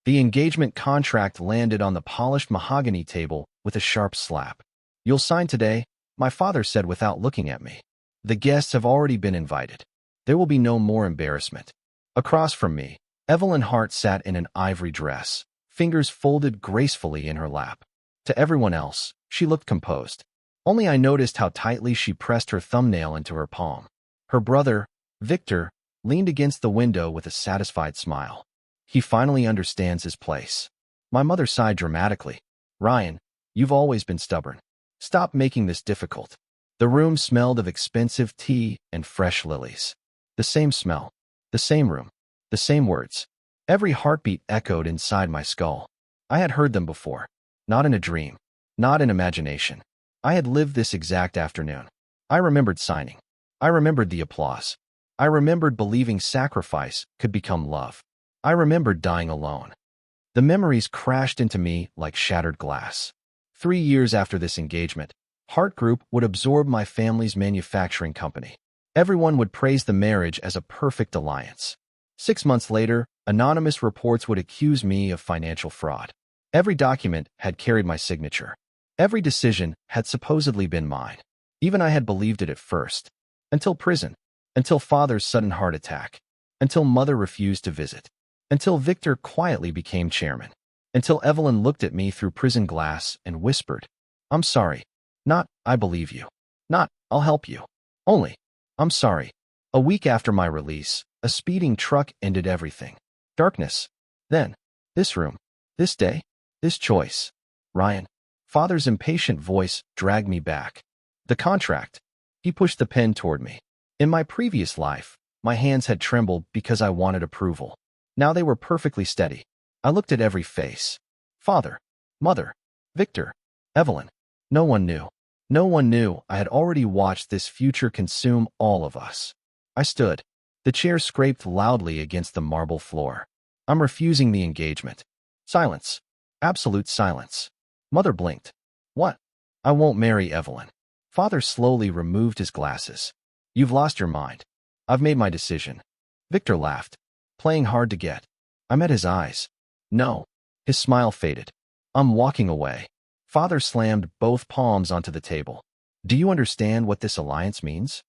The engagement contract landed on the polished mahogany table with a sharp slap. "You'll sign today," my father said without looking at me. "The guests have already been invited. There will be no more embarrassment." Across from me, Evelyn Hart sat in an ivory dress, fingers folded gracefully in her lap. To everyone else, she looked composed. Only I noticed how tightly she pressed her thumbnail into her palm. Her brother, Victor, leaned against the window with a satisfied smile. He finally understands his place. My mother sighed dramatically. "Ryan, you've always been stubborn. Stop making this difficult." The room smelled of expensive tea and fresh lilies. The same smell, the same room, the same words. Every heartbeat echoed inside my skull. I had heard them before. Not in a dream, not in imagination. I had lived this exact afternoon. I remembered signing. I remembered the applause. I remembered believing sacrifice could become love. I remembered dying alone. The memories crashed into me like shattered glass. 3 years after this engagement, Hart Group would absorb my family's manufacturing company. Everyone would praise the marriage as a perfect alliance. 6 months later, anonymous reports would accuse me of financial fraud. Every document had carried my signature. Every decision had supposedly been mine. Even I had believed it at first. Until prison. Until father's sudden heart attack. Until mother refused to visit. Until Victor quietly became chairman. Until Evelyn looked at me through prison glass and whispered, "I'm sorry." Not, "I believe you." Not, "I'll help you." Only, "I'm sorry." A week after my release, a speeding truck ended everything. Darkness. Then, this room. This day. This choice. "Ryan." Father's impatient voice dragged me back. "The contract." He pushed the pen toward me. In my previous life, my hands had trembled because I wanted approval. Now they were perfectly steady. I looked at every face. Father, mother, Victor, Evelyn. No one knew. No one knew I had already watched this future consume all of us. I stood. The chair scraped loudly against the marble floor. "I'm refusing the engagement." Silence. Absolute silence. Mother blinked. "What?" "I won't marry Evelyn." Father slowly removed his glasses. "You've lost your mind." "I've made my decision." Victor laughed, playing hard to get. I met his eyes. "No." His smile faded. "I'm walking away." Father slammed both palms onto the table. "Do you understand what this alliance means?"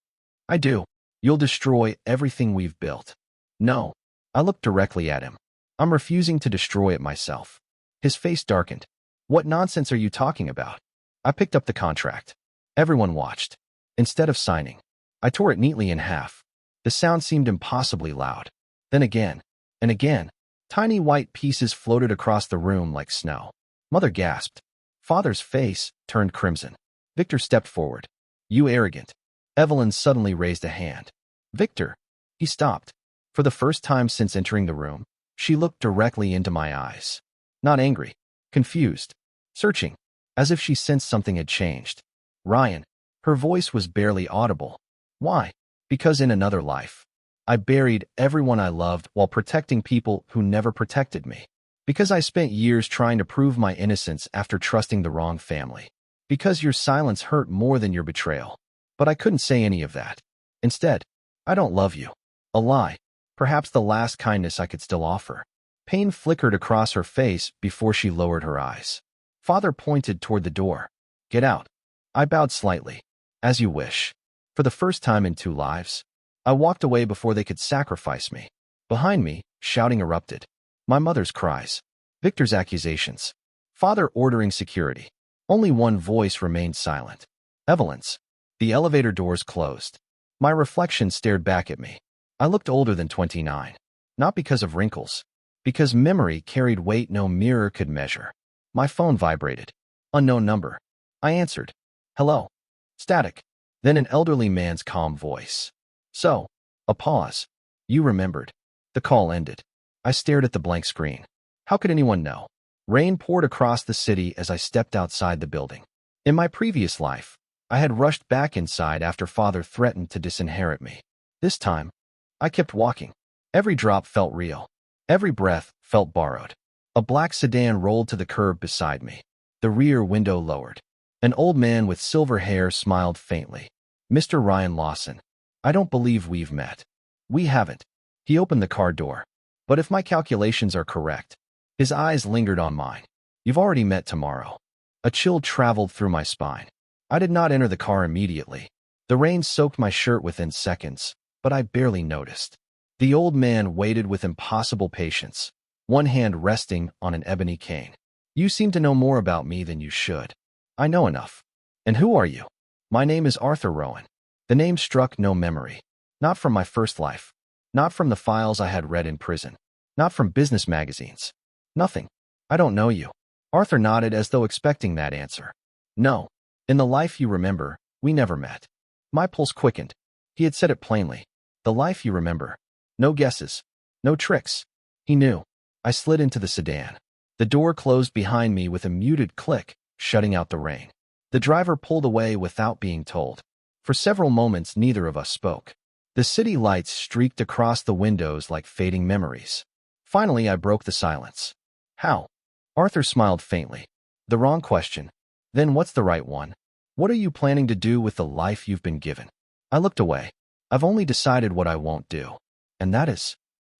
"I do." "You'll destroy everything we've built." "No." I looked directly at him. "I'm refusing to destroy it myself." His face darkened. "What nonsense are you talking about?" I picked up the contract. Everyone watched. Instead of signing, I tore it neatly in half. The sound seemed impossibly loud. Then again, and again, tiny white pieces floated across the room like snow. Mother gasped. Father's face turned crimson. Victor stepped forward. "You arrogant." Evelyn suddenly raised a hand. "Victor." He stopped. For the first time since entering the room, she looked directly into my eyes. Not angry, confused, searching, as if she sensed something had changed. "Ryan." Her voice was barely audible. "Why?" "Because in another life, I buried everyone I loved while protecting people who never protected me. Because I spent years trying to prove my innocence after trusting the wrong family. Because your silence hurt more than your betrayal. But I couldn't say any of that. Instead, I don't love you." A lie. Perhaps the last kindness I could still offer. Pain flickered across her face before she lowered her eyes. Father pointed toward the door. "Get out." I bowed slightly. "As you wish." For the first time in 2 lives, I walked away before they could sacrifice me. Behind me, shouting erupted. My mother's cries. Victor's accusations. Father ordering security. Only one voice remained silent. Evelyn's. The elevator doors closed. My reflection stared back at me. I looked older than 29. Not because of wrinkles. Because memory carried weight no mirror could measure. My phone vibrated. Unknown number. I answered. "Hello." Static. Then an elderly man's calm voice. "So." A pause. "You remembered." The call ended. I stared at the blank screen. How could anyone know? Rain poured across the city as I stepped outside the building. In my previous life, I had rushed back inside after Father threatened to disinherit me. This time, I kept walking. Every drop felt real. Every breath felt borrowed. A black sedan rolled to the curb beside me. The rear window lowered. An old man with silver hair smiled faintly. "Mr. Ryan Lawson, I don't believe we've met." "We haven't." He opened the car door. "But if my calculations are correct, His eyes lingered on mine. You've already met tomorrow. A chill traveled through my spine. I did not enter the car immediately. The rain soaked my shirt within seconds, but I barely noticed. The old man waited with impossible patience, one hand resting on an ebony cane. You seem to know more about me than you should. I know enough. And who are you? My name is Arthur Rowan. The name struck no memory. Not from my first life. Not from the files I had read in prison. Not from business magazines. Nothing. I don't know you. Arthur nodded as though expecting that answer. No. In the life you remember, we never met. My pulse quickened. He had said it plainly. The life you remember. No guesses. No tricks. He knew. I slid into the sedan. The door closed behind me with a muted click, shutting out the rain. The driver pulled away without being told. For several moments, neither of us spoke. The city lights streaked across the windows like fading memories. Finally, I broke the silence. How? Arthur smiled faintly. The wrong question. Then what's the right one? What are you planning to do with the life you've been given? I looked away. I've only decided what I won't do. And that is,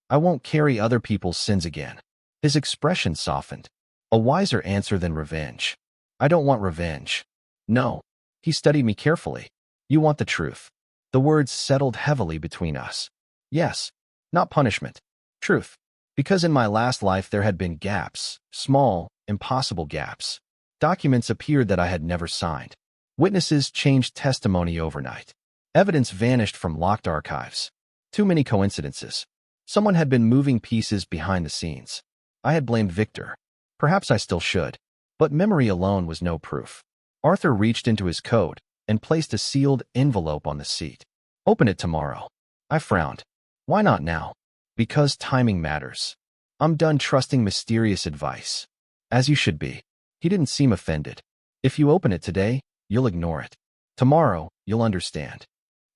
I won't carry other people's sins again. His expression softened. A wiser answer than revenge. I don't want revenge. No. He studied me carefully. You want the truth. The words settled heavily between us. Yes. Not punishment. Truth. Because in my last life there had been gaps, small, impossible gaps. Documents appeared that I had never signed. Witnesses changed testimony overnight. Evidence vanished from locked archives. Too many coincidences. Someone had been moving pieces behind the scenes. I had blamed Victor. Perhaps I still should. But memory alone was no proof. Arthur reached into his coat and placed a sealed envelope on the seat. Open it tomorrow. I frowned. Why not now? Because timing matters. I'm done trusting mysterious advice. As you should be. He didn't seem offended. If you open it today, you'll ignore it. Tomorrow, you'll understand.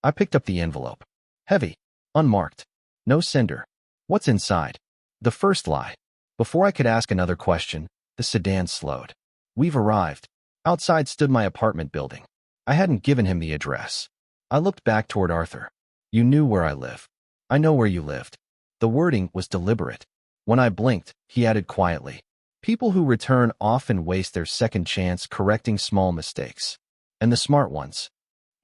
I picked up the envelope. Heavy. Unmarked. No sender. What's inside? The first lie. Before I could ask another question, the sedan slowed. We've arrived. Outside stood my apartment building. I hadn't given him the address. I looked back toward Arthur. You knew where I live. I know where you lived. The wording was deliberate. When I blinked, he added quietly. People who return often waste their second chance correcting small mistakes. And the smart ones.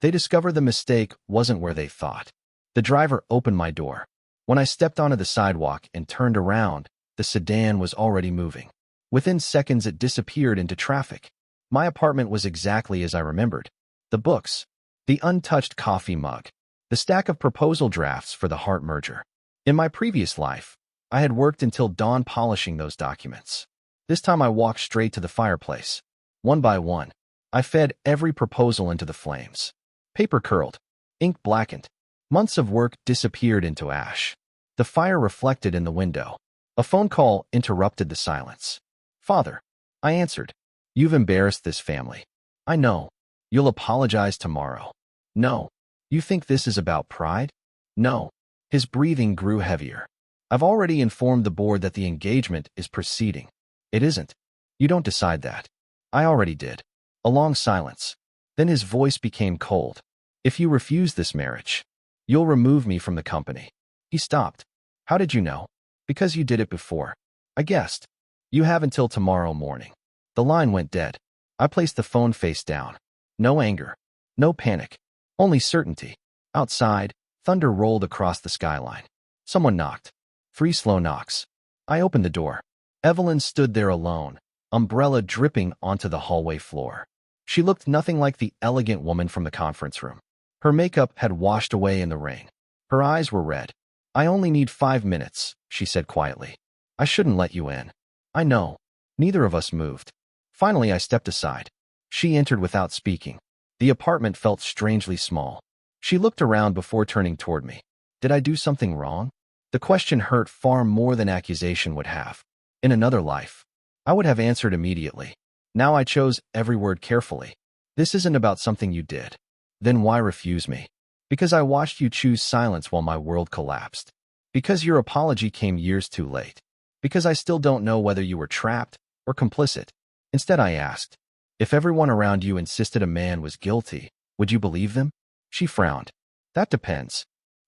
They discover the mistake wasn't where they thought. The driver opened my door. When I stepped onto the sidewalk and turned around, the sedan was already moving. Within seconds, it disappeared into traffic. My apartment was exactly as I remembered. The books. The untouched coffee mug. The stack of proposal drafts for the Hart merger. In my previous life, I had worked until dawn polishing those documents. This time I walked straight to the fireplace. One by one, I fed every proposal into the flames. Paper curled. Ink blackened. Months of work disappeared into ash. The fire reflected in the window. A phone call interrupted the silence. Father. I answered. You've embarrassed this family. I know. You'll apologize tomorrow. No. You think this is about pride? No. His breathing grew heavier. I've already informed the board that the engagement is proceeding. It isn't. You don't decide that. I already did. A long silence. Then his voice became cold. If you refuse this marriage, you'll remove me from the company. He stopped. How did you know? Because you did it before. I guessed. You have until tomorrow morning. The line went dead. I placed the phone face down. No anger. No panic. Only certainty. Outside, thunder rolled across the skyline. Someone knocked. 3 slow knocks. I opened the door. Evelyn stood there alone, umbrella dripping onto the hallway floor. She looked nothing like the elegant woman from the conference room. Her makeup had washed away in the rain. Her eyes were red. I only need 5 minutes, she said quietly. I shouldn't let you in. I know. Neither of us moved. Finally, I stepped aside. She entered without speaking. The apartment felt strangely small. She looked around before turning toward me. Did I do something wrong? The question hurt far more than accusation would have. In another life, I would have answered immediately. Now I chose every word carefully. This isn't about something you did. Then why refuse me? Because I watched you choose silence while my world collapsed. Because your apology came years too late. Because I still don't know whether you were trapped or complicit. Instead, I asked, if everyone around you insisted a man was guilty, would you believe them? She frowned. That depends.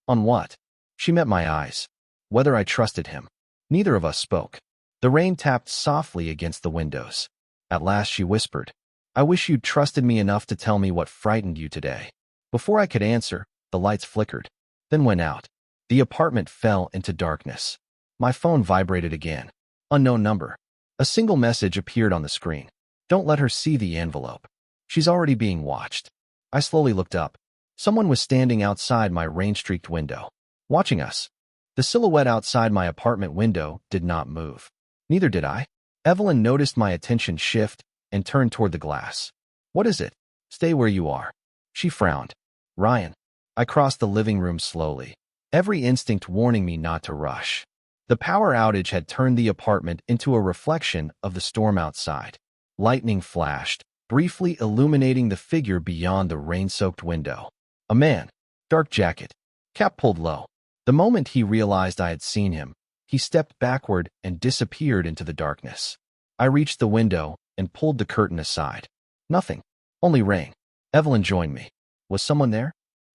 On what? She met my eyes. Whether I trusted him. Neither of us spoke. The rain tapped softly against the windows. At last she whispered, "I wish you'd trusted me enough to tell me what frightened you today." Before I could answer, the lights flickered, then went out. The apartment fell into darkness. My phone vibrated again. Unknown number. A single message appeared on the screen. "Don't let her see the envelope. She's already being watched." I slowly looked up. Someone was standing outside my rain-streaked window, watching us. The silhouette outside my apartment window did not move. Neither did I. Evelyn noticed my attention shift and turned toward the glass. "What is it?" "Stay where you are." She frowned. "Ryan." I crossed the living room slowly, every instinct warning me not to rush. The power outage had turned the apartment into a reflection of the storm outside. Lightning flashed, briefly illuminating the figure beyond the rain-soaked window. A man, dark jacket, cap pulled low. The moment he realized I had seen him, he stepped backward and disappeared into the darkness. I reached the window and pulled the curtain aside. Nothing, only rain. Evelyn joined me. Was someone there?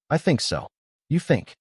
"I think so." "You think?"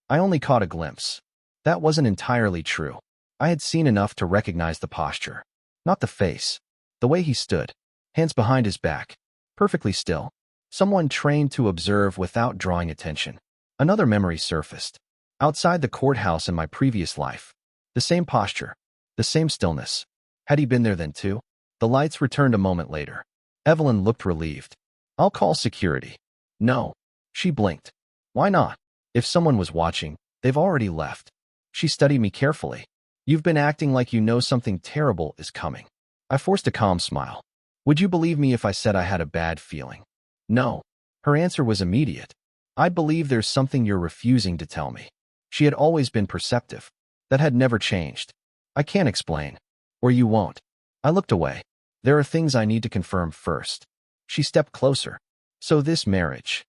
I only caught a glimpse. That wasn't entirely true. I had seen enough to recognize the posture. Not the face. The way he stood, hands behind his back, perfectly still. Someone trained to observe without drawing attention. Another memory surfaced. Outside the courthouse in my previous life. The same posture, the same stillness. Had he been there then too? The lights returned a moment later. Evelyn looked relieved. "I'll call security." "No." She blinked. "Why not? If someone was watching, they've already left." She studied me carefully. "You've been acting like you know something terrible is coming." I forced a calm smile. "Would you believe me if I said I had a bad feeling?" "No." Her answer was immediate. "I believe there's something you're refusing to tell me." She had always been perceptive. That had never changed. "I can't explain. Or you won't." I looked away. "There are things I need to confirm first." She stepped closer. "So this marriage,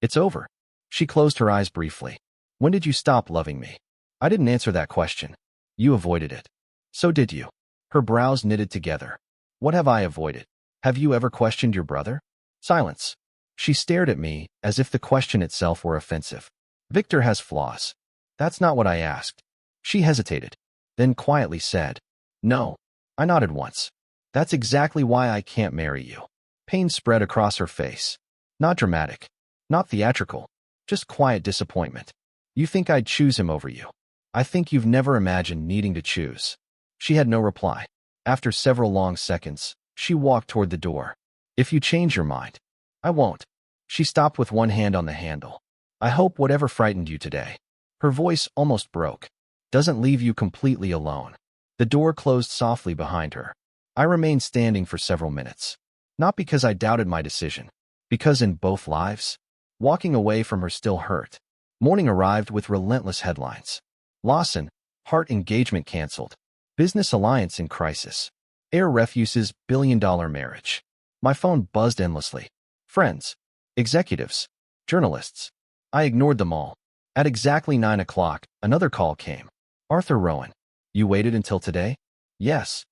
it's over?" She closed her eyes briefly. "When did you stop loving me?" I didn't answer that question. "You avoided it." "So did you." Her brows knitted together. "What have I avoided? Have you ever questioned your brother?" Silence. She stared at me as if the question itself were offensive. "Victor has flaws." "That's not what I asked." She hesitated, then quietly said, "No." I nodded once. "That's exactly why I can't marry you." Pain spread across her face. Not dramatic, not theatrical, just quiet disappointment. "You think I'd choose him over you. I think you've never imagined needing to choose." She had no reply. After several long seconds, she walked toward the door. "If you change your mind." "I won't." She stopped with one hand on the handle. "I hope whatever frightened you today," her voice almost broke, "doesn't leave you completely alone." The door closed softly behind her. I remained standing for several minutes. Not because I doubted my decision, because in both lives, walking away from her still hurt. Morning arrived with relentless headlines. Lawson, heart engagement canceled. Business alliance in crisis. Air refuses billion-dollar marriage. My phone buzzed endlessly. Friends, executives, journalists. I ignored them all. At exactly 9 o'clock, another call came. "Arthur Rowan. You waited until today?" "Yes."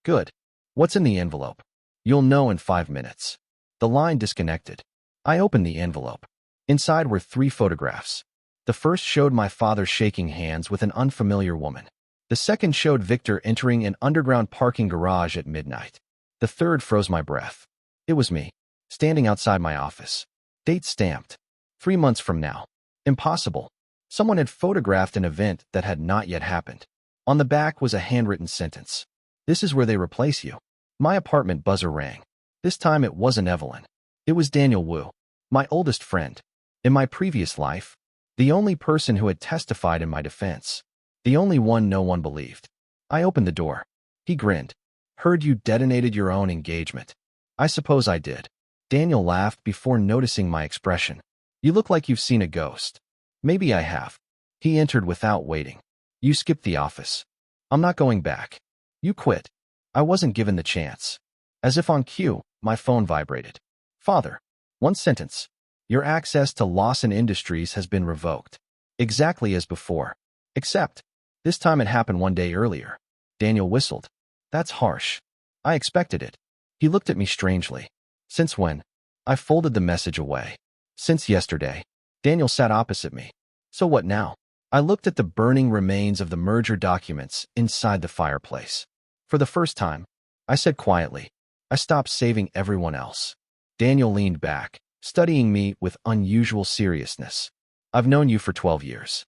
"Good. What's in the envelope?" "You'll know in 5 minutes." The line disconnected. I opened the envelope. Inside were 3 photographs. The first showed my father shaking hands with an unfamiliar woman. The second showed Victor entering an underground parking garage at midnight. The third froze my breath. It was me, standing outside my office. Date stamped. 3 months from now. Impossible. Someone had photographed an event that had not yet happened. On the back was a handwritten sentence. "This is where they replace you." My apartment buzzer rang. This time it wasn't Evelyn. It was Daniel Wu, my oldest friend. In my previous life, the only person who had testified in my defense. The only one no one believed. I opened the door. He grinned. "Heard you detonated your own engagement." "I suppose I did." Daniel laughed before noticing my expression. "You look like you've seen a ghost." "Maybe I have." He entered without waiting. "You skipped the office." "I'm not going back." "You quit." I wasn't given the chance. As if on cue, my phone vibrated. "Father." One sentence. "Your access to Lawson Industries has been revoked." Exactly as before. Except, this time it happened 1 day earlier. Daniel whistled. "That's harsh." I expected it. He looked at me strangely. "Since when?" I folded the message away. "Since yesterday." Daniel sat opposite me. "So what now?" I looked at the burning remains of the merger documents inside the fireplace. For the first time, I said quietly, I stopped saving everyone else. Daniel leaned back, studying me with unusual seriousness. I've known you for 12 years.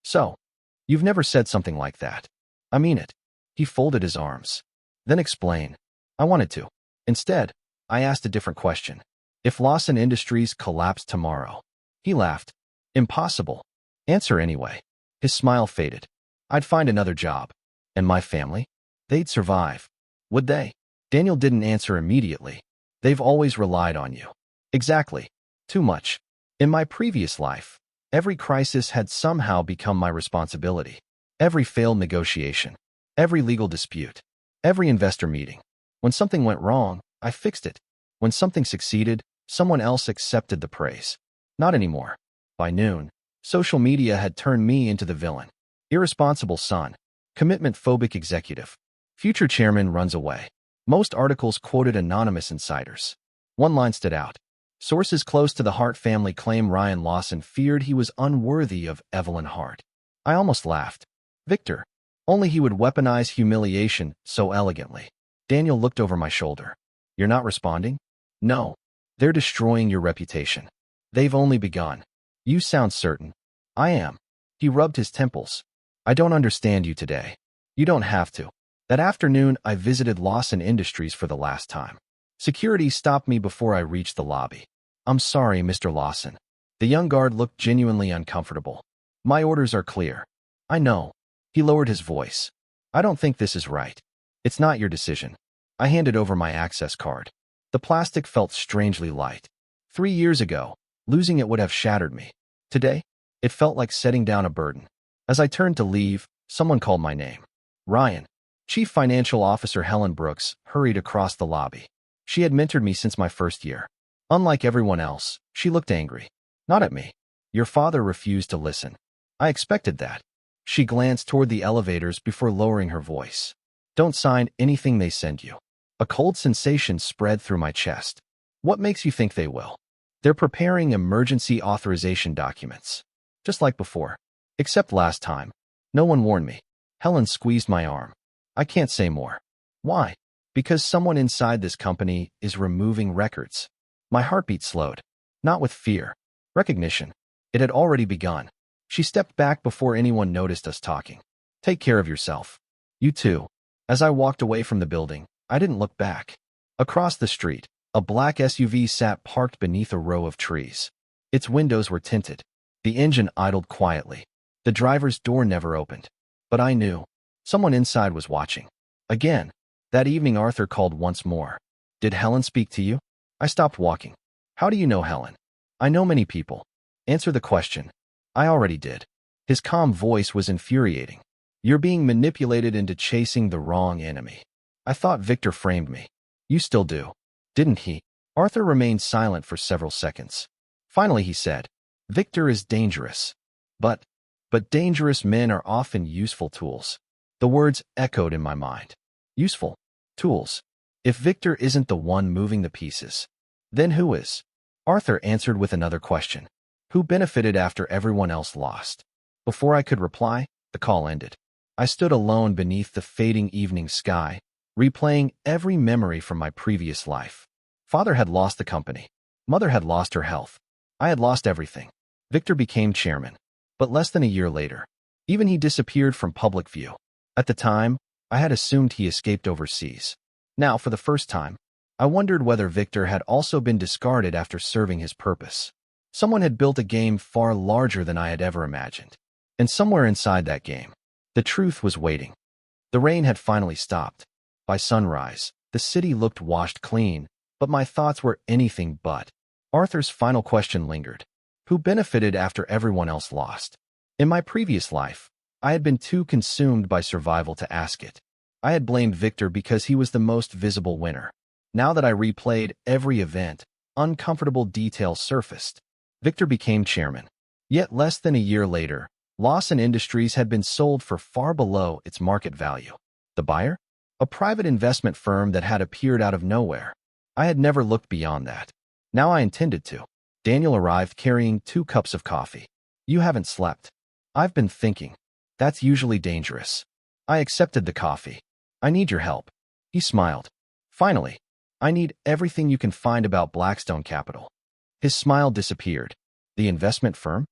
So, you've never said something like that. I mean it. He folded his arms. Then explain. I wanted to. Instead, I asked a different question. If Lawson Industries collapsed tomorrow? He laughed. Impossible. Answer anyway. His smile faded. I'd find another job. And my family? They'd survive. Would they? Daniel didn't answer immediately. They've always relied on you. Exactly. Too much. In my previous life, every crisis had somehow become my responsibility. Every failed negotiation. Every legal dispute. Every investor meeting. When something went wrong, I fixed it. When something succeeded, someone else accepted the praise. Not anymore. By noon, social media had turned me into the villain. Irresponsible son. Commitment-phobic executive. Future chairman runs away. Most articles quoted anonymous insiders. One line stood out. Sources close to the Hart family claim Ryan Lawson feared he was unworthy of Evelyn Hart. I almost laughed. Victor. Only he would weaponize humiliation so elegantly. Daniel looked over my shoulder. You're not responding? No. They're destroying your reputation. They've only begun. You sound certain. I am. He rubbed his temples. I don't understand you today. You don't have to. That afternoon, I visited Lawson Industries for the last time. Security stopped me before I reached the lobby. I'm sorry, Mr. Lawson. The young guard looked genuinely uncomfortable. My orders are clear. I know. He lowered his voice. I don't think this is right. It's not your decision. I handed over my access card. The plastic felt strangely light. 3 years ago, losing it would have shattered me. Today, it felt like setting down a burden. As I turned to leave, someone called my name. Ryan. Chief Financial Officer Helen Brooks hurried across the lobby. She had mentored me since my first year. Unlike everyone else, she looked angry. Not at me. Your father refused to listen. I expected that. She glanced toward the elevators before lowering her voice. Don't sign anything they send you. A cold sensation spread through my chest. What makes you think they will? They're preparing emergency authorization documents. Just like before. Except last time. No one warned me. Helen squeezed my arm. I can't say more. Why? Because someone inside this company is removing records. My heartbeat slowed. Not with fear. Recognition. It had already begun. She stepped back before anyone noticed us talking. Take care of yourself. You too. As I walked away from the building, I didn't look back. Across the street, a black SUV sat parked beneath a row of trees. Its windows were tinted. The engine idled quietly. The driver's door never opened. But I knew. Someone inside was watching. Again. That evening Arthur called once more. Did Helen speak to you? I stopped walking. How do you know Helen? I know many people. Answer the question. I already did. His calm voice was infuriating. You're being manipulated into chasing the wrong enemy. I thought Victor framed me. You still do. Didn't he? Arthur remained silent for several seconds. Finally he said, Victor is dangerous. But dangerous men are often useful tools. The words echoed in my mind. Useful tools. If Victor isn't the one moving the pieces, then who is? Arthur answered with another question. Who benefited after everyone else lost? Before I could reply, the call ended. I stood alone beneath the fading evening sky, replaying every memory from my previous life. Father had lost the company. Mother had lost her health. I had lost everything. Victor became chairman. But less than a year later, even he disappeared from public view. At the time, I had assumed he escaped overseas. Now, for the first time, I wondered whether Victor had also been discarded after serving his purpose. Someone had built a game far larger than I had ever imagined. And somewhere inside that game, the truth was waiting. The rain had finally stopped. By sunrise, the city looked washed clean, but my thoughts were anything but. Arthur's final question lingered. Who benefited after everyone else lost? In my previous life, I had been too consumed by survival to ask it. I had blamed Victor because he was the most visible winner. Now that I replayed every event, uncomfortable details surfaced. Victor became chairman. Yet less than a year later, Lawson Industries had been sold for far below its market value. The buyer? A private investment firm that had appeared out of nowhere. I had never looked beyond that. Now I intended to. Daniel arrived carrying 2 cups of coffee. You haven't slept. I've been thinking. That's usually dangerous. I accepted the coffee. I need your help. He smiled. Finally, I need everything you can find about Blackstone Capital. His smile disappeared. The investment firm?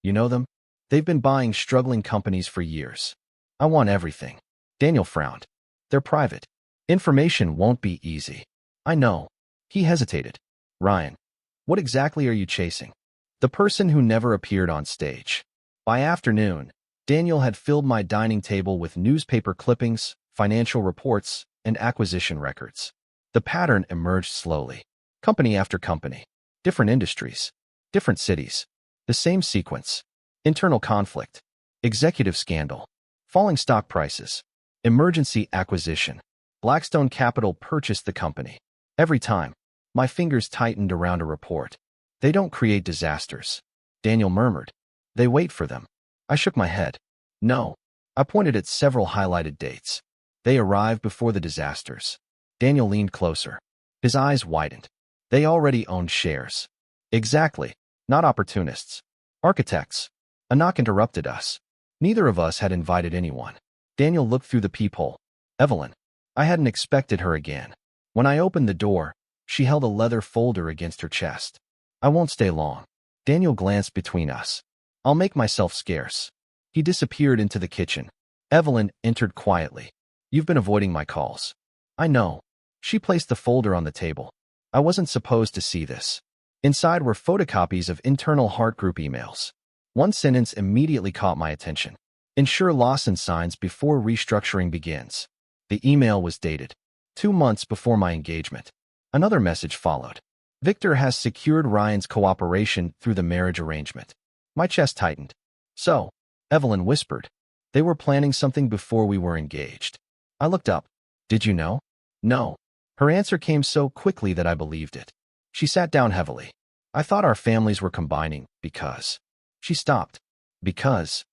You know them? They've been buying struggling companies for years. I want everything. Daniel frowned. They're private. Information won't be easy. I know. He hesitated. Ryan, what exactly are you chasing? The person who never appeared on stage. By afternoon, Daniel had filled my dining table with newspaper clippings, financial reports, and acquisition records. The pattern emerged slowly. Company after company. Different industries. Different cities. The same sequence. Internal conflict. Executive scandal. Falling stock prices. Emergency acquisition. Blackstone Capital purchased the company. Every time, my fingers tightened around a report. They don't create disasters. Daniel murmured. They wait for them. I shook my head. No. I pointed at several highlighted dates. They arrive before the disasters. Daniel leaned closer. His eyes widened. They already owned shares. Exactly. Not opportunists. Architects. A knock interrupted us. Neither of us had invited anyone. Daniel looked through the peephole. Evelyn. I hadn't expected her again. When I opened the door, she held a leather folder against her chest. I won't stay long. Daniel glanced between us. I'll make myself scarce. He disappeared into the kitchen. Evelyn entered quietly. You've been avoiding my calls. I know. She placed the folder on the table. I wasn't supposed to see this. Inside were photocopies of internal Heart Group emails. One sentence immediately caught my attention. Ensure Lawson signs before restructuring begins. The email was dated 2 months before my engagement. Another message followed. Victor has secured Ryan's cooperation through the marriage arrangement. My chest tightened. So, Evelyn whispered, they were planning something before we were engaged. I looked up. Did you know? No. Her answer came so quickly that I believed it. She sat down heavily. I thought our families were combining because. She stopped. Because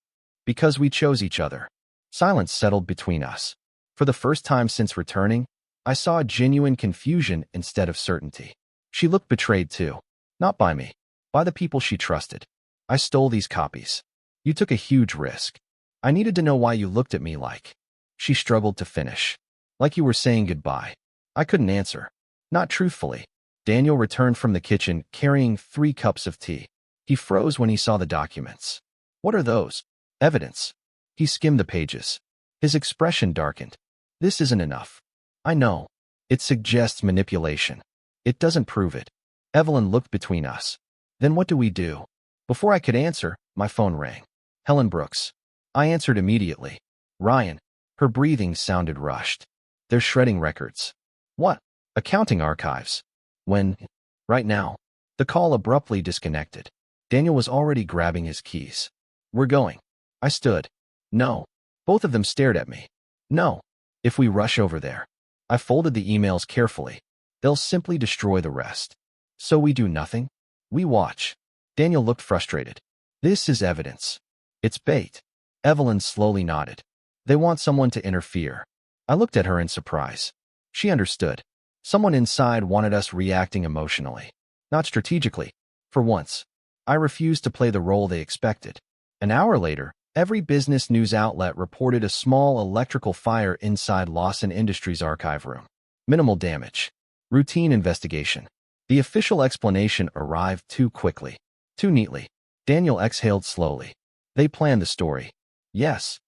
we chose each other. Silence settled between us. For the first time since returning, I saw genuine confusion instead of certainty. She looked betrayed too. Not by me. By the people she trusted. I stole these copies. You took a huge risk. I needed to know why you looked at me like. She struggled to finish. Like you were saying goodbye. I couldn't answer. Not truthfully. Daniel returned from the kitchen carrying 3 cups of tea. He froze when he saw the documents. What are those? Evidence. He skimmed the pages. His expression darkened. This isn't enough. I know. It suggests manipulation. It doesn't prove it. Evelyn looked between us. Then what do we do? Before I could answer, my phone rang. Helen Brooks. I answered immediately. Ryan. Her breathing sounded rushed. They're shredding records. What? Accounting archives. When? Right now. The call abruptly disconnected. Daniel was already grabbing his keys. We're going. I stood. No. Both of them stared at me. No. If we rush over there. I folded the emails carefully. They'll simply destroy the rest. So we do nothing? We watch. Daniel looked frustrated. This is evidence. It's bait. Evelyn slowly nodded. They want someone to interfere. I looked at her in surprise. She understood. Someone inside wanted us reacting emotionally. Not strategically. For once. I refused to play the role they expected. An hour later, every business news outlet reported a small electrical fire inside Lawson Industries' archive room. Minimal damage. Routine investigation. The official explanation arrived too quickly. Too neatly. Daniel exhaled slowly. They planned the story. Yes.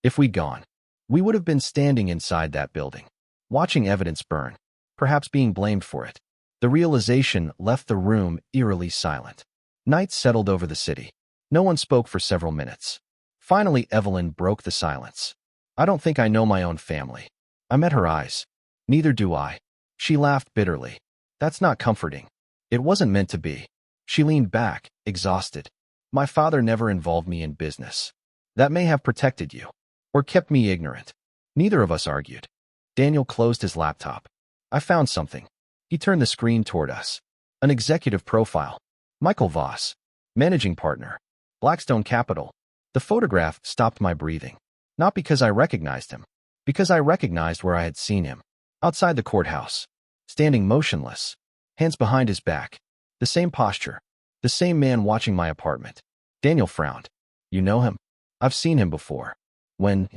If we'd gone, we would have been standing inside that building, watching evidence burn, perhaps being blamed for it. The realization left the room eerily silent. Night settled over the city. No one spoke for several minutes. Finally, Evelyn broke the silence. I don't think I know my own family. I met her eyes. Neither do I. She laughed bitterly. That's not comforting. It wasn't meant to be. She leaned back, exhausted. My father never involved me in business. That may have protected you. Or kept me ignorant. Neither of us argued. Daniel closed his laptop. I found something. He turned the screen toward us. An executive profile. Michael Voss. Managing partner. Blackstone Capital. The photograph stopped my breathing. Not because I recognized him. Because I recognized where I had seen him. Outside the courthouse. Standing motionless. Hands behind his back. The same posture. The same man watching my apartment. Daniel frowned. You know him? I've seen him before. When?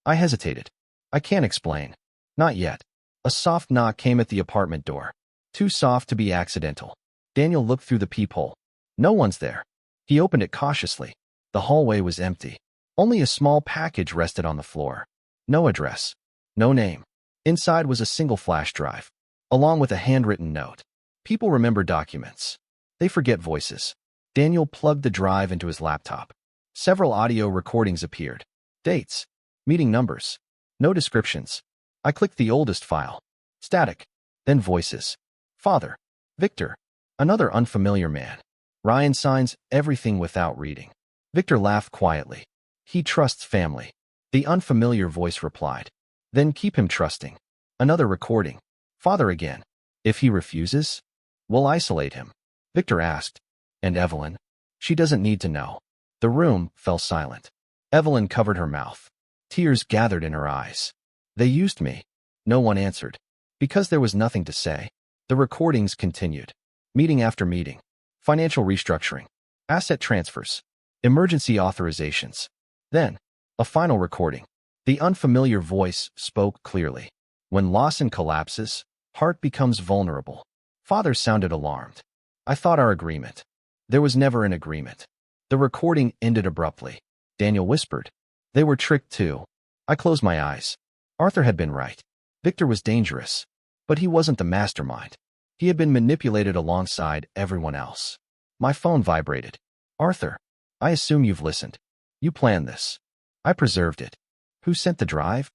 I hesitated. I can't explain. Not yet. A soft knock came at the apartment door. Too soft to be accidental. Daniel looked through the peephole. No one's there. He opened it cautiously. The hallway was empty. Only a small package rested on the floor. No address. No name. Inside was a single flash drive, along with a handwritten note. People remember documents. They forget voices. Daniel plugged the drive into his laptop. Several audio recordings appeared. Dates. Meeting numbers. No descriptions. I clicked the oldest file. Static. Then voices. Father. Victor. Another unfamiliar man. Ryan signs everything without reading. Victor laughed quietly. He trusts family. The unfamiliar voice replied. Then keep him trusting. Another recording. Father again. If he refuses, we'll isolate him. Victor asked. And Evelyn? She doesn't need to know. The room fell silent. Evelyn covered her mouth. Tears gathered in her eyes. They used me. No one answered. Because there was nothing to say, the recordings continued. Meeting after meeting. Financial restructuring. Asset transfers. Emergency authorizations. Then, a final recording. The unfamiliar voice spoke clearly. When Lawson collapses, heart becomes vulnerable. Father sounded alarmed. I thought our agreement. There was never an agreement. The recording ended abruptly. Daniel whispered. They were tricked too. I closed my eyes. Arthur had been right. Victor was dangerous. But he wasn't the mastermind. He had been manipulated alongside everyone else. My phone vibrated. Arthur, I assume you've listened. You planned this. I preserved it. Who sent the drive?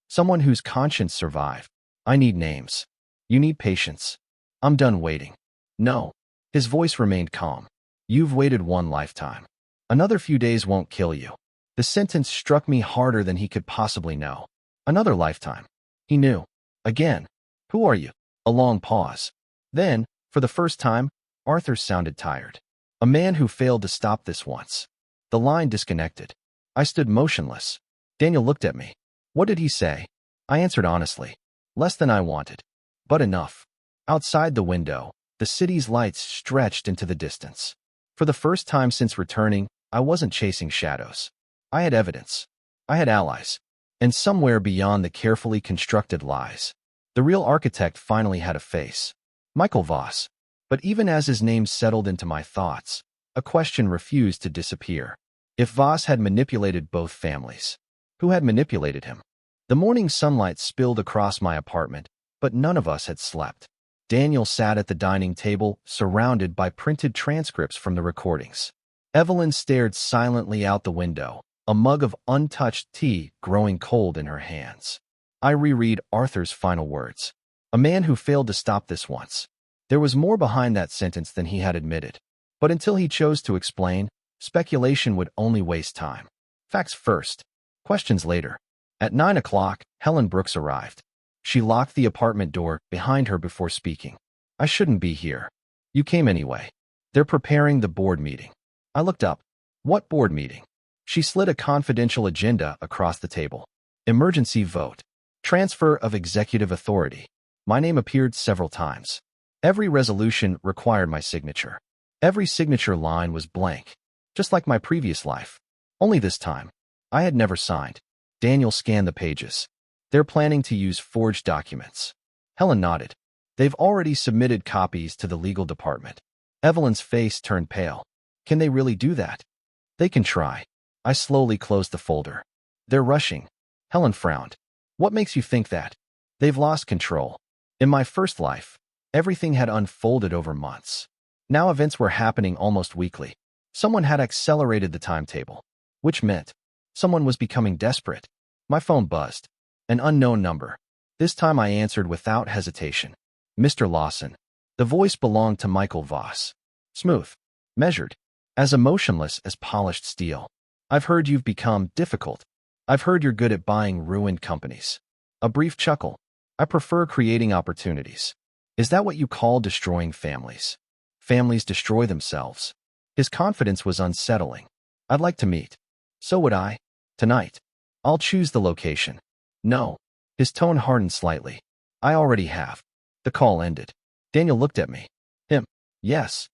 Someone whose conscience survived. I need names. You need patience. I'm done waiting. No. His voice remained calm. You've waited one lifetime. Another few days won't kill you. The sentence struck me harder than he could possibly know. Another lifetime. He knew. Again. Who are you? A long pause. Then, for the first time, Arthur sounded tired. A man who failed to stop this once. The line disconnected. I stood motionless. Daniel looked at me. What did he say? I answered honestly. Less than I wanted. But enough. Outside the window, the city's lights stretched into the distance. For the first time since returning, I wasn't chasing shadows. I had evidence. I had allies. And somewhere beyond the carefully constructed lies, the real architect finally had a face. Michael Voss. But even as his name settled into my thoughts, a question refused to disappear. If Voss had manipulated both families, who had manipulated him? The morning sunlight spilled across my apartment, but none of us had slept. Daniel sat at the dining table, surrounded by printed transcripts from the recordings. Evelyn stared silently out the window, a mug of untouched tea growing cold in her hands. I reread Arthur's final words. A man who failed to stop this once. There was more behind that sentence than he had admitted. But until he chose to explain, speculation would only waste time. Facts first. Questions later. At 9 o'clock, Helen Brooks arrived. She locked the apartment door behind her before speaking. I shouldn't be here. You came anyway. They're preparing the board meeting. I looked up. What board meeting? She slid a confidential agenda across the table. Emergency vote. Transfer of executive authority. My name appeared several times. Every resolution required my signature. Every signature line was blank, just like my previous life. Only this time, I had never signed. Daniel scanned the pages. They're planning to use forged documents. Helen nodded. They've already submitted copies to the legal department. Evelyn's face turned pale. Can they really do that? They can try. I slowly closed the folder. They're rushing. Helen frowned. What makes you think that? They've lost control. In my first life, everything had unfolded over months. Now events were happening almost weekly. Someone had accelerated the timetable, which meant someone was becoming desperate. My phone buzzed. An unknown number. This time I answered without hesitation. Mr. Lawson. The voice belonged to Michael Voss. Smooth. Measured. As emotionless as polished steel. I've heard you've become difficult. I've heard you're good at buying ruined companies. A brief chuckle. I prefer creating opportunities. Is that what you call destroying families? Families destroy themselves. His confidence was unsettling. I'd like to meet. So would I. Tonight. I'll choose the location. No. His tone hardened slightly. I already have. The call ended. Daniel looked at me. Him. Yes.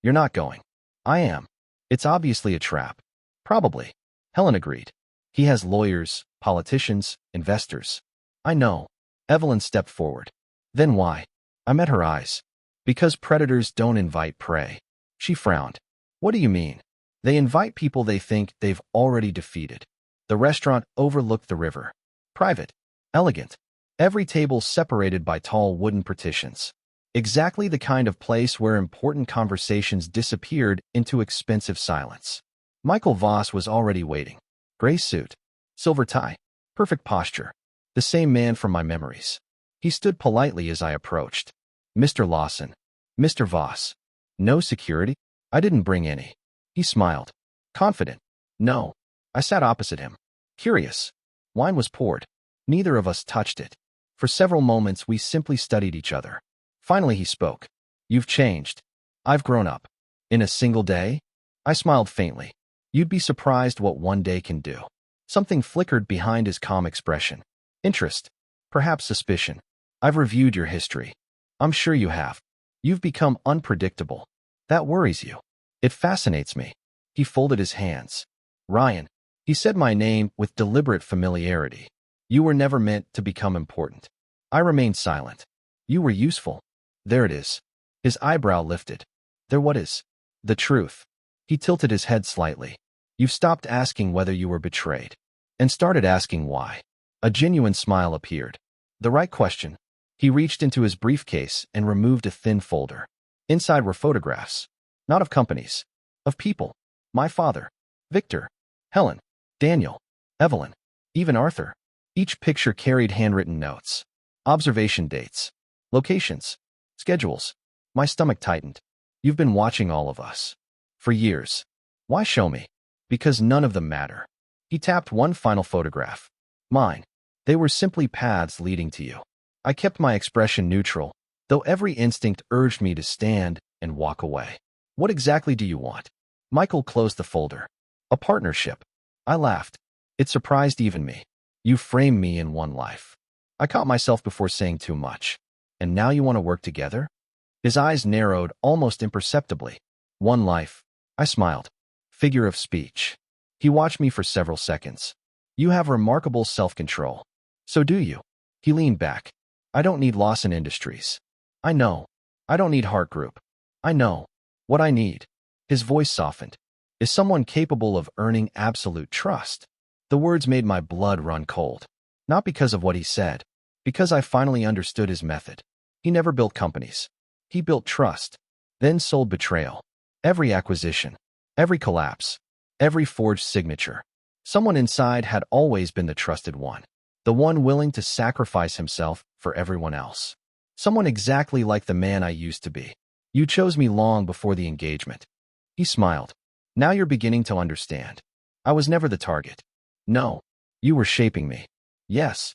You're not going. I am. It's obviously a trap. Probably. Helen agreed. He has lawyers, politicians, investors. I know. Evelyn stepped forward. Then why? I met her eyes. Because predators don't invite prey. She frowned. What do you mean? They invite people they think they've already defeated. The restaurant overlooked the river. Private. Elegant. Every table separated by tall wooden partitions. Exactly the kind of place where important conversations disappeared into expensive silence. Michael Voss was already waiting. Gray suit. Silver tie. Perfect posture. The same man from my memories. He stood politely as I approached. Mr. Lawson. Mr. Voss. No security? I didn't bring any. He smiled. Confident. No. I sat opposite him. Curious. Wine was poured. Neither of us touched it. For several moments we simply studied each other. Finally he spoke. You've changed. I've grown up. In a single day? I smiled faintly. You'd be surprised what one day can do. Something flickered behind his calm expression. Interest. Perhaps suspicion. I've reviewed your history. I'm sure you have. You've become unpredictable. That worries you. It fascinates me. He folded his hands. Ryan. He said my name with deliberate familiarity. You were never meant to become important. I remained silent. You were useful. There it is. His eyebrow lifted. There what is? The truth. He tilted his head slightly. You've stopped asking whether you were betrayed. And started asking why. A genuine smile appeared. The right question. He reached into his briefcase and removed a thin folder. Inside were photographs. Not of companies. Of people. My father. Victor. Helen. Daniel. Evelyn. Even Arthur. Each picture carried handwritten notes. Observation dates. Locations. Schedules. My stomach tightened. You've been watching all of us. For years. Why show me? Because none of them matter. He tapped one final photograph. Mine. They were simply paths leading to you. I kept my expression neutral, though every instinct urged me to stand and walk away. What exactly do you want? Michael closed the folder. A partnership. I laughed. It surprised even me. You framed me in one life. I caught myself before saying too much. And now you want to work together? His eyes narrowed almost imperceptibly. One life. I smiled. Figure of speech. He watched me for several seconds. You have remarkable self-control. So do you. He leaned back. I don't need Lawson Industries. I know. I don't need Hart Group. I know. What I need. His voice softened. Is someone capable of earning absolute trust. The words made my blood run cold. Not because of what he said. Because I finally understood his method. He never built companies. He built trust. Then sold betrayal. Every acquisition. Every collapse. Every forged signature. Someone inside had always been the trusted one. The one willing to sacrifice himself for everyone else. Someone exactly like the man I used to be. You chose me long before the engagement. He smiled. Now you're beginning to understand. I was never the target. No. You were shaping me. Yes.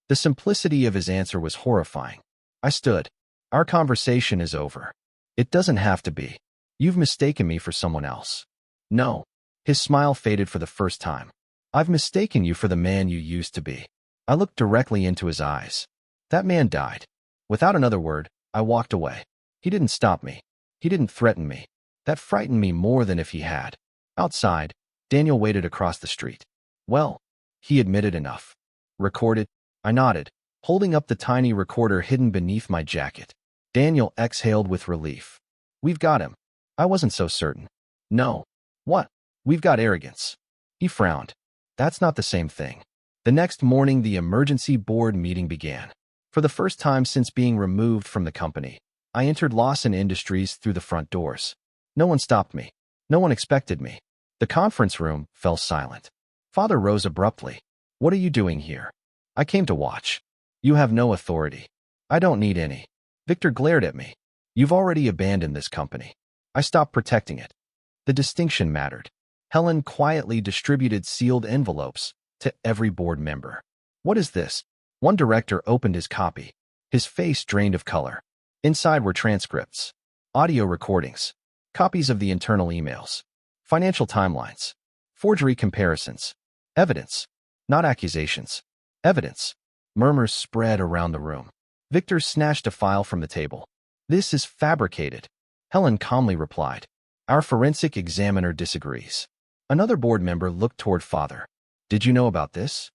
The simplicity of his answer was horrifying. I stood. Our conversation is over. It doesn't have to be. You've mistaken me for someone else. No. His smile faded for the first time. I've mistaken you for the man you used to be. I looked directly into his eyes. That man died. Without another word, I walked away. He didn't stop me. He didn't threaten me. That frightened me more than if he had. Outside, Daniel waited across the street. Well, he admitted enough. Recorded? I nodded, holding up the tiny recorder hidden beneath my jacket. Daniel exhaled with relief. We've got him. I wasn't so certain. No. What? We've got arrogance. He frowned. That's not the same thing. The next morning, the emergency board meeting began. For the first time since being removed from the company, I entered Lawson Industries through the front doors. No one stopped me. No one expected me. The conference room fell silent. Father rose abruptly. What are you doing here? I came to watch. You have no authority. I don't need any. Victor glared at me. You've already abandoned this company. I stopped protecting it. The distinction mattered. Helen quietly distributed sealed envelopes to every board member. What is this? One director opened his copy. His face drained of color. Inside were transcripts, audio recordings, copies of the internal emails, financial timelines, forgery comparisons, evidence, not accusations, evidence. Murmurs spread around the room. Victor snatched a file from the table. This is fabricated. Helen calmly replied. Our forensic examiner disagrees. Another board member looked toward Father. Did you know about this?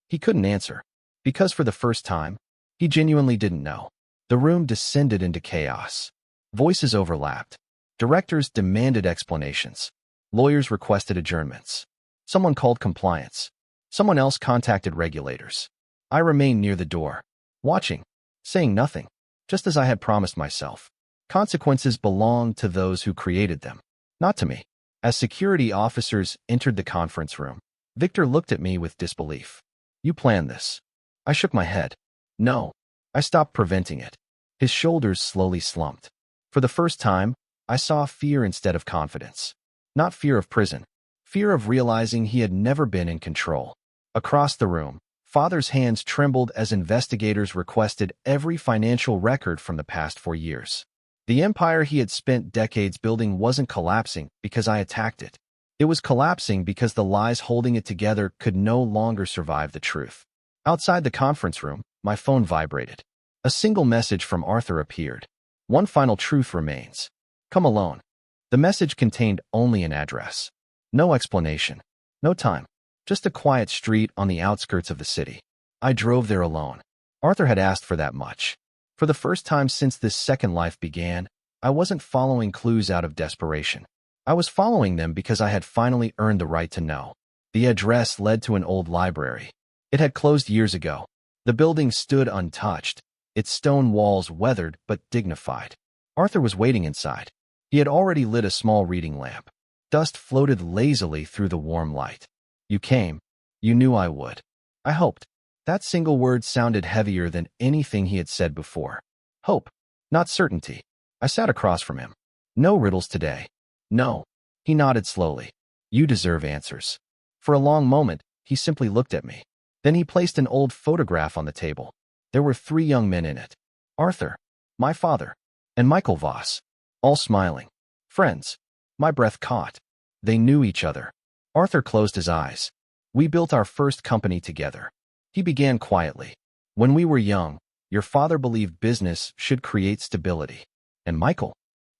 He couldn't answer. Because for the first time, He genuinely didn't know. The room descended into chaos. Voices overlapped. Directors demanded explanations. Lawyers requested adjournments. Someone called compliance. Someone else contacted regulators. I remained near the door, watching, saying nothing, just as I had promised myself. Consequences belong to those who created them, not to me. As security officers entered the conference room, Victor looked at me with disbelief. You planned this. I shook my head. No. I stopped preventing it. His shoulders slowly slumped. For the first time, I saw fear instead of confidence. Not fear of prison. Fear of realizing he had never been in control. Across the room, Father's hands trembled as investigators requested every financial record from the past 4 years. The empire he had spent decades building wasn't collapsing because I attacked it. It was collapsing because the lies holding it together could no longer survive the truth. Outside the conference room, my phone vibrated. A single message from Arthur appeared. One final truth remains. Come alone. The message contained only an address. No explanation. No time. Just a quiet street on the outskirts of the city. I drove there alone. Arthur had asked for that much. For the first time since this second life began, I wasn't following clues out of desperation. I was following them because I had finally earned the right to know. The address led to an old library. It had closed years ago. The building stood untouched, its stone walls weathered but dignified. Arthur was waiting inside. He had already lit a small reading lamp. Dust floated lazily through the warm light. You came. You knew I would. I hoped. That single word sounded heavier than anything he had said before. Hope, not certainty. I sat across from him. No riddles today. No. He nodded slowly. You deserve answers. For a long moment, he simply looked at me. Then he placed an old photograph on the table. There were 3 young men in it. Arthur, my father, and Michael Voss, all smiling. Friends. My breath caught. They knew each other. Arthur closed his eyes. We built our first company together. He began quietly. When we were young, your father believed business should create stability. And Michael?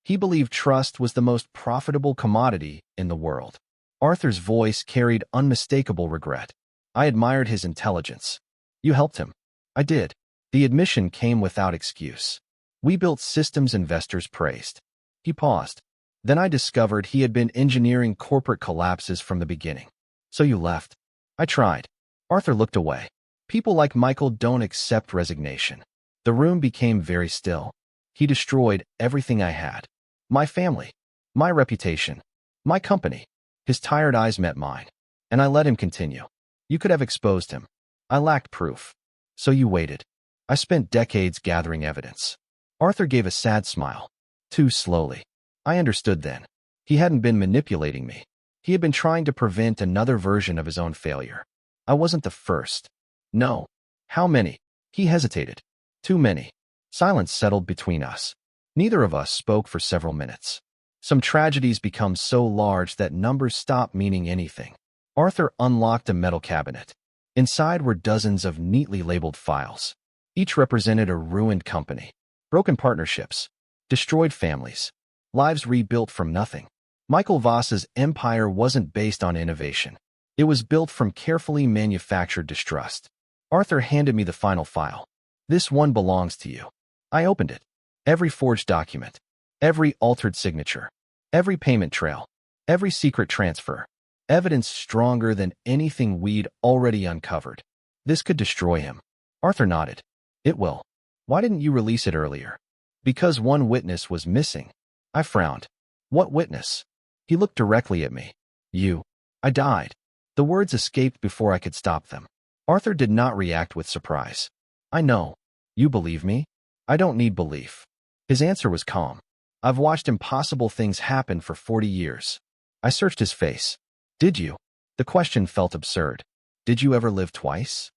He believed trust was the most profitable commodity in the world. Arthur's voice carried unmistakable regret. I admired his intelligence. You helped him. I did. The admission came without excuse. We built systems investors praised. He paused. Then I discovered he had been engineering corporate collapses from the beginning. So you left. I tried. Arthur looked away. People like Michael don't accept resignation. The room became very still. He destroyed everything I had. My family. My reputation. My company. His tired eyes met mine. And I let him continue. You could have exposed him. I lacked proof. So you waited. I spent decades gathering evidence. Arthur gave a sad smile. Too slowly. I understood then. He hadn't been manipulating me. He had been trying to prevent another version of his own failure. I wasn't the first. No. How many? He hesitated. Too many. Silence settled between us. Neither of us spoke for several minutes. Some tragedies become so large that numbers stop meaning anything. Arthur unlocked a metal cabinet. Inside were dozens of neatly labeled files. Each represented a ruined company. Broken partnerships. Destroyed families. Lives rebuilt from nothing. Michael Voss's empire wasn't based on innovation. It was built from carefully manufactured distrust. Arthur handed me the final file. This one belongs to you. I opened it. Every forged document. Every altered signature. Every payment trail. Every secret transfer. Evidence stronger than anything we'd already uncovered. This could destroy him. Arthur nodded. It will. Why didn't you release it earlier? Because one witness was missing. I frowned. What witness? He looked directly at me. You. I died. The words escaped before I could stop them. Arthur did not react with surprise. I know. You believe me? I don't need belief. His answer was calm. I've watched impossible things happen for 40 years. I searched his face. Did you? The question felt absurd. Did you ever live twice?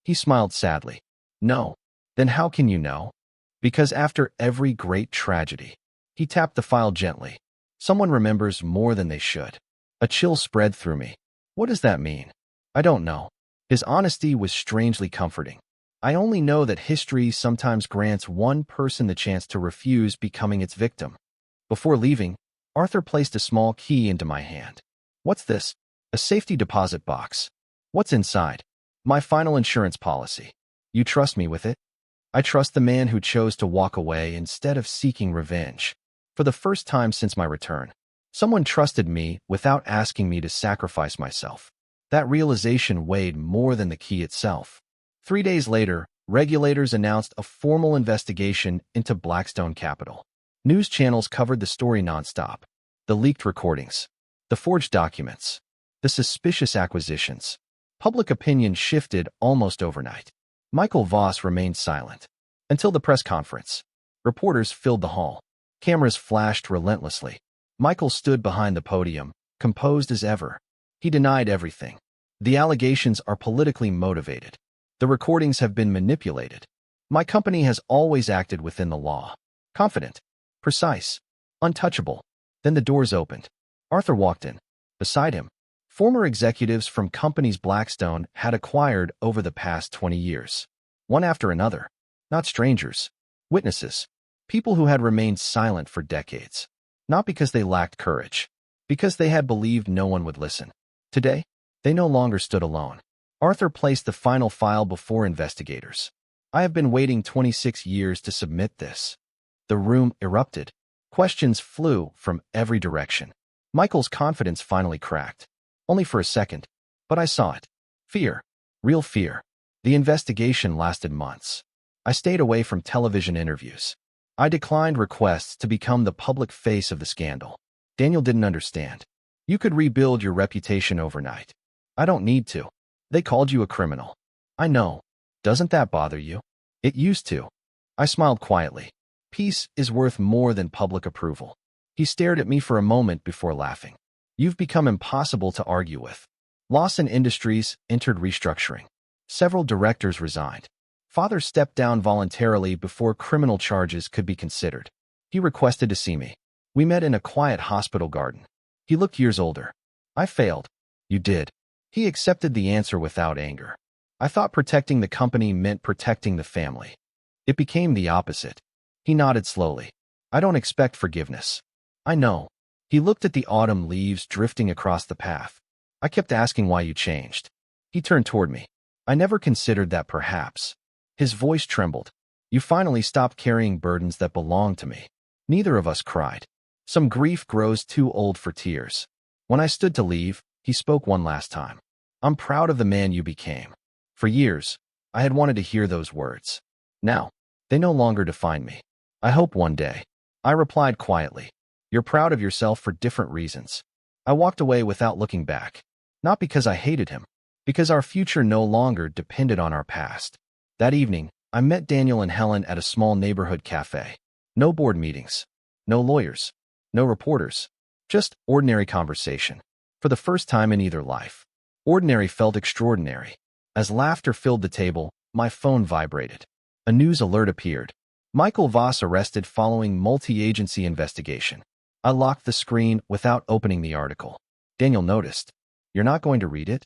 He smiled sadly. No. Then how can you know? Because after every great tragedy. He tapped the file gently. Someone remembers more than they should. A chill spread through me. What does that mean? I don't know. His honesty was strangely comforting. I only know that history sometimes grants one person the chance to refuse becoming its victim. Before leaving, Arthur placed a small key into my hand. What's this? A safety deposit box. What's inside? My final insurance policy. You trust me with it? I trust the man who chose to walk away instead of seeking revenge. For the first time since my return, someone trusted me without asking me to sacrifice myself. That realization weighed more than the key itself. 3 days later, regulators announced a formal investigation into Blackstone Capital. News channels covered the story nonstop. The leaked recordings, the forged documents, the suspicious acquisitions. Public opinion shifted almost overnight. Michael Voss remained silent. Until the press conference. Reporters filled the hall. Cameras flashed relentlessly. Michael stood behind the podium, composed as ever. He denied everything. The allegations are politically motivated. The recordings have been manipulated. My company has always acted within the law. Confident, precise, untouchable. Then the doors opened. Arthur walked in. Beside him, former executives from companies Blackstone had acquired over the past 20 years. One after another. Not strangers. Witnesses. People who had remained silent for decades. Not because they lacked courage. Because they had believed no one would listen. Today, they no longer stood alone. Arthur placed the final file before investigators. I have been waiting 26 years to submit this. The room erupted. Questions flew from every direction. Michael's confidence finally cracked. Only for a second, but I saw it. Fear. Real fear. The investigation lasted months. I stayed away from television interviews. I declined requests to become the public face of the scandal. Daniel didn't understand. You could rebuild your reputation overnight. I don't need to. They called you a criminal. I know. Doesn't that bother you? It used to. I smiled quietly. Peace is worth more than public approval. He stared at me for a moment before laughing. You've become impossible to argue with. Lawson Industries entered restructuring. Several directors resigned. Father stepped down voluntarily before criminal charges could be considered. He requested to see me. We met in a quiet hospital garden. He looked years older. I failed. You did. He accepted the answer without anger. I thought protecting the company meant protecting the family. It became the opposite. He nodded slowly. I don't expect forgiveness. I know. He looked at the autumn leaves drifting across the path. I kept asking why you changed. He turned toward me. I never considered that perhaps. His voice trembled. You finally stopped carrying burdens that belonged to me. Neither of us cried. Some grief grows too old for tears. When I stood to leave, he spoke one last time. I'm proud of the man you became. For years, I had wanted to hear those words. Now, they no longer define me. I hope one day. I replied quietly. You're proud of yourself for different reasons. I walked away without looking back. Not because I hated him. Because our future no longer depended on our past. That evening, I met Daniel and Helen at a small neighborhood cafe. No board meetings. No lawyers. No reporters. Just ordinary conversation. For the first time in either life. Ordinary felt extraordinary. As laughter filled the table, my phone vibrated. A news alert appeared. Michael Voss arrested following multi-agency investigation. I locked the screen without opening the article. Daniel noticed. You're not going to read it?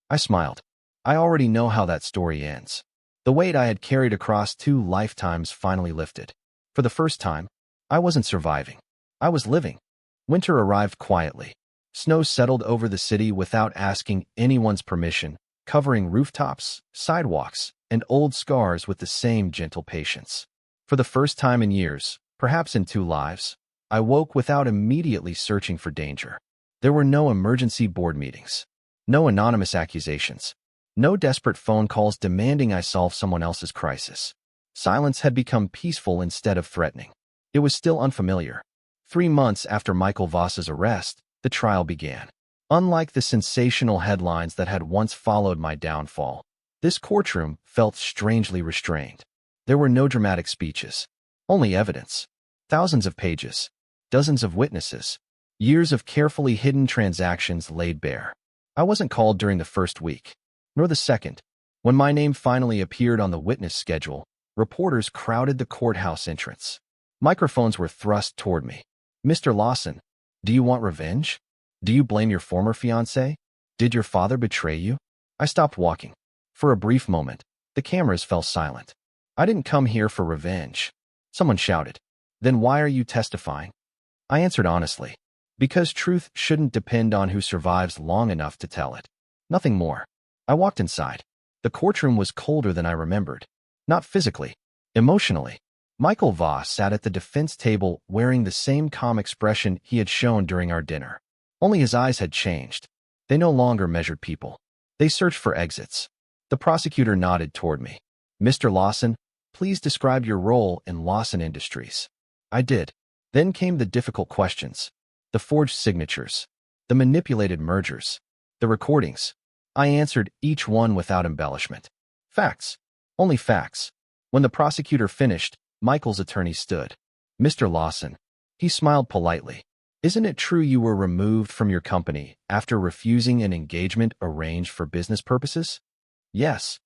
I smiled. I already know how that story ends. The weight I had carried across 2 lifetimes finally lifted. For the first time, I wasn't surviving. I was living. Winter arrived quietly. Snow settled over the city without asking anyone's permission, covering rooftops, sidewalks, and old scars with the same gentle patience. For the first time in years, perhaps in 2 lives, I woke without immediately searching for danger. There were no emergency board meetings. No anonymous accusations. No desperate phone calls demanding I solve someone else's crisis. Silence had become peaceful instead of threatening. It was still unfamiliar. 3 months after Michael Voss's arrest, the trial began. Unlike the sensational headlines that had once followed my downfall, this courtroom felt strangely restrained. There were no dramatic speeches. Only evidence. Thousands of pages. Dozens of witnesses. Years of carefully hidden transactions laid bare. I wasn't called during the first week, nor the second. When my name finally appeared on the witness schedule, reporters crowded the courthouse entrance. Microphones were thrust toward me. Mr. Lawson, do you want revenge? Do you blame your former fiancé? Did your father betray you? I stopped walking. For a brief moment, the cameras fell silent. I didn't come here for revenge. Someone shouted. Then why are you testifying? I answered honestly. Because truth shouldn't depend on who survives long enough to tell it. Nothing more. I walked inside. The courtroom was colder than I remembered. Not physically, Emotionally, Michael Voss sat at the defense table wearing the same calm expression he had shown during our dinner. Only his eyes had changed. They no longer measured people. They searched for exits. The prosecutor nodded toward me. Mr. Lawson, please describe your role in Lawson Industries. I did. Then came the difficult questions. The forged signatures. The manipulated mergers. The recordings. I answered each one without embellishment. Facts. Only facts. When the prosecutor finished, Michael's attorney stood. Mr. Lawson. He smiled politely. Isn't it true you were removed from your company after refusing an engagement arranged for business purposes? Yes.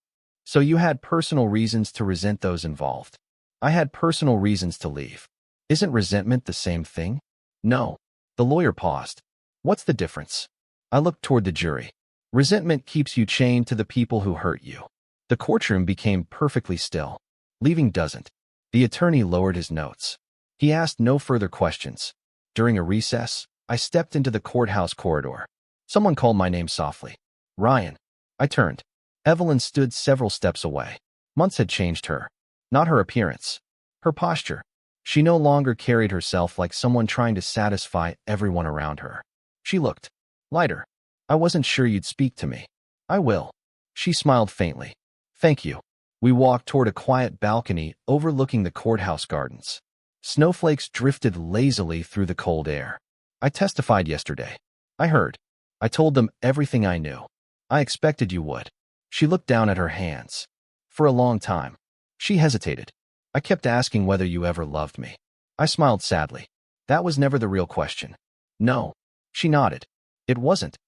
So you had personal reasons to resent those involved. I had personal reasons to leave. Isn't resentment the same thing? No. The lawyer paused. What's the difference? I looked toward the jury. Resentment keeps you chained to the people who hurt you. The courtroom became perfectly still. Leaving doesn't. The attorney lowered his notes. He asked no further questions. During a recess, I stepped into the courthouse corridor. Someone called my name softly. Ryan. I turned. Evelyn stood several steps away. Months had changed her. Not her appearance. Her posture. She no longer carried herself like someone trying to satisfy everyone around her. She looked lighter. I wasn't sure you'd speak to me. I will. She smiled faintly. Thank you. We walked toward a quiet balcony overlooking the courthouse gardens. Snowflakes drifted lazily through the cold air. I testified yesterday. I heard. I told them everything I knew. I expected you would. She looked down at her hands. For a long time. She hesitated. I kept asking whether you ever loved me. I smiled sadly. That was never the real question. No. She nodded. It wasn't.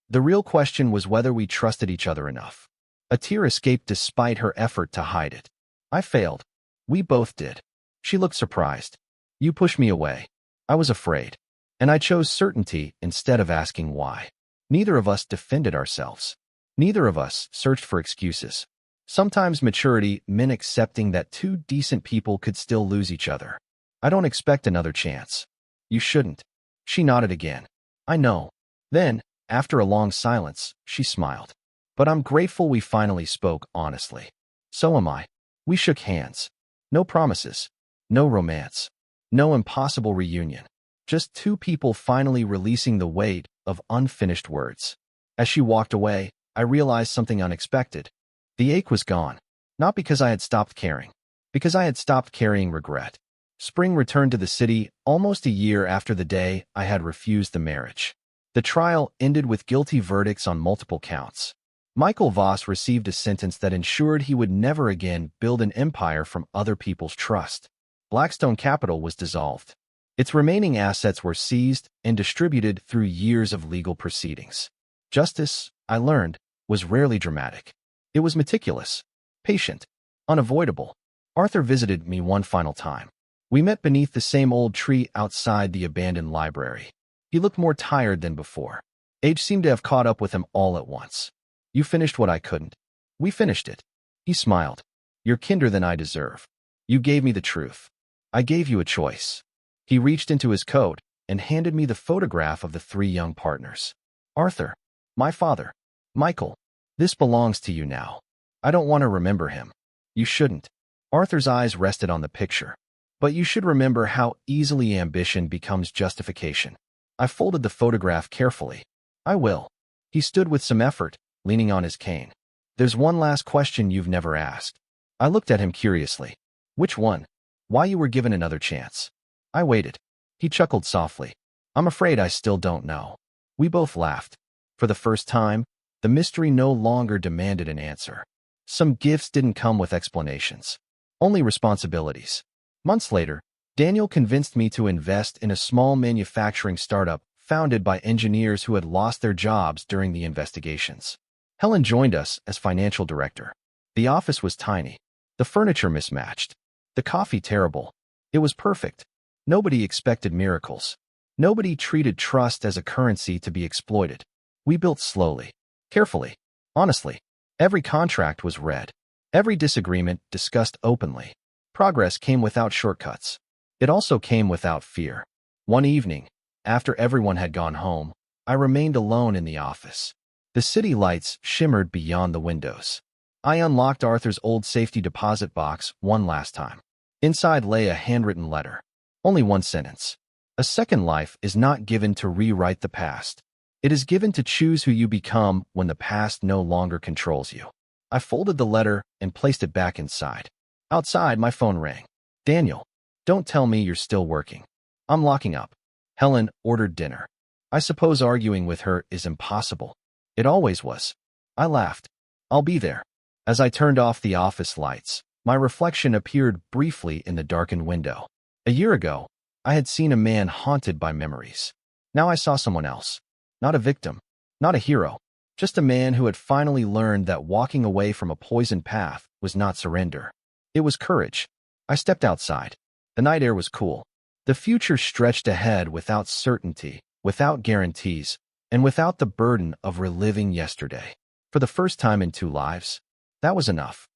The real question was whether we trusted each other enough. A tear escaped despite her effort to hide it. I failed. We both did. She looked surprised. You pushed me away. I was afraid. And I chose certainty instead of asking why. Neither of us defended ourselves. Neither of us searched for excuses. Sometimes maturity meant accepting that two decent people could still lose each other. I don't expect another chance. You shouldn't. She nodded again. I know. Then, after a long silence, she smiled. But I'm grateful we finally spoke honestly. So am I. We shook hands. No promises. No romance. No impossible reunion. Just two people finally releasing the weight of unfinished words. As she walked away, I realized something unexpected. The ache was gone. Not because I had stopped caring. Because I had stopped carrying regret. Spring returned to the city almost a year after the day I had refused the marriage. The trial ended with guilty verdicts on multiple counts. Michael Voss received a sentence that ensured he would never again build an empire from other people's trust. Blackstone Capital was dissolved. Its remaining assets were seized and distributed through years of legal proceedings. Justice, I learned, was rarely dramatic. It was meticulous, patient, unavoidable. Arthur visited me one final time. We met beneath the same old tree outside the abandoned library. He looked more tired than before. Age seemed to have caught up with him all at once. You finished what I couldn't. We finished it. He smiled. You're kinder than I deserve. You gave me the truth. I gave you a choice. He reached into his coat and handed me the photograph of the three young partners. Arthur. My father. Michael. This belongs to you now. I don't want to remember him. You shouldn't. Arthur's eyes rested on the picture. But you should remember how easily ambition becomes justification. I folded the photograph carefully. I will. He stood with some effort, leaning on his cane. There's one last question you've never asked. I looked at him curiously. Which one? Why you were given another chance. I waited. He chuckled softly. I'm afraid I still don't know. We both laughed. For the first time, the mystery no longer demanded an answer. Some gifts didn't come with explanations. Only responsibilities. Months later, Daniel convinced me to invest in a small manufacturing startup founded by engineers who had lost their jobs during the investigations. Helen joined us as financial director. The office was tiny. The furniture mismatched. The coffee terrible. It was perfect. Nobody expected miracles. Nobody treated trust as a currency to be exploited. We built slowly. Carefully. Honestly. Every contract was read. Every disagreement discussed openly. Progress came without shortcuts. It also came without fear. One evening, after everyone had gone home, I remained alone in the office. The city lights shimmered beyond the windows. I unlocked Arthur's old safety deposit box one last time. Inside lay a handwritten letter. Only one sentence. A second life is not given to rewrite the past. It is given to choose who you become when the past no longer controls you. I folded the letter and placed it back inside. Outside, my phone rang. Daniel, don't tell me you're still working. I'm locking up. Helen ordered dinner. I suppose arguing with her is impossible. It always was. I laughed. I'll be there. As I turned off the office lights, my reflection appeared briefly in the darkened window. A year ago, I had seen a man haunted by memories. Now I saw someone else. Not a victim, not a hero, just a man who had finally learned that walking away from a poisoned path was not surrender. It was courage. I stepped outside. The night air was cool. The future stretched ahead without certainty, without guarantees, and without the burden of reliving yesterday. For the first time in 2 lives, that was enough.